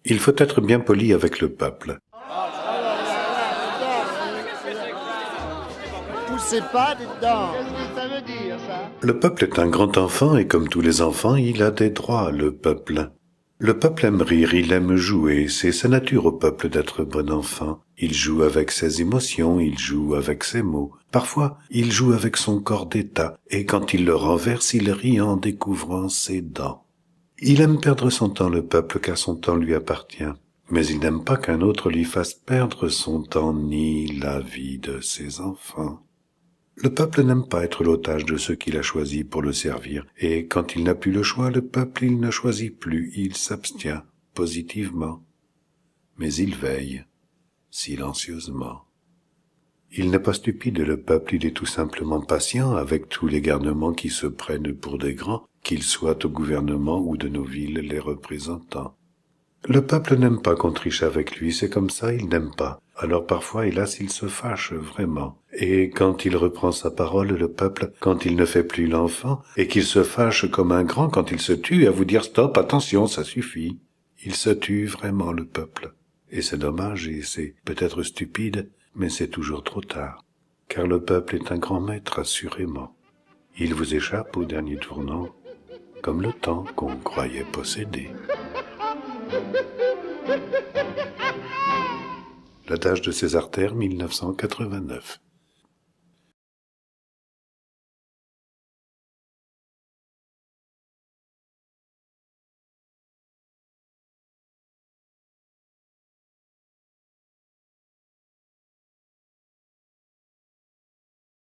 Il faut être bien poli avec le peuple. Poussez pas dedans. Qu'est-ce que ça veut dire, ça? Le peuple est un grand enfant et comme tous les enfants, il a des droits, le peuple. Le peuple aime rire, il aime jouer, c'est sa nature au peuple d'être bon enfant. Il joue avec ses émotions, il joue avec ses mots. Parfois, il joue avec son corps d'état, et quand il le renverse, il rit en découvrant ses dents. Il aime perdre son temps, le peuple, car son temps lui appartient. Mais il n'aime pas qu'un autre lui fasse perdre son temps ni la vie de ses enfants. Le peuple n'aime pas être l'otage de ceux qu'il a choisis pour le servir, et quand il n'a plus le choix, le peuple, il ne choisit plus, il s'abstient, positivement. Mais il veille, silencieusement. Il n'est pas stupide, le peuple, il est tout simplement patient avec tous les garnements qui se prennent pour des grands, qu'ils soient au gouvernement ou de nos villes les représentants. Le peuple n'aime pas qu'on triche avec lui, c'est comme ça, il n'aime pas. Alors parfois, hélas, il se fâche vraiment. Et quand il reprend sa parole, le peuple, quand il ne fait plus l'enfant, et qu'il se fâche comme un grand quand il se tue, à vous dire stop, attention, ça suffit. Il se tue vraiment, le peuple. Et c'est dommage, et c'est peut-être stupide, mais c'est toujours trop tard. Car le peuple est un grand maître, assurément. Il vous échappe au dernier tournant, comme le temps qu'on croyait posséder. L'adage de César Terre, 1989.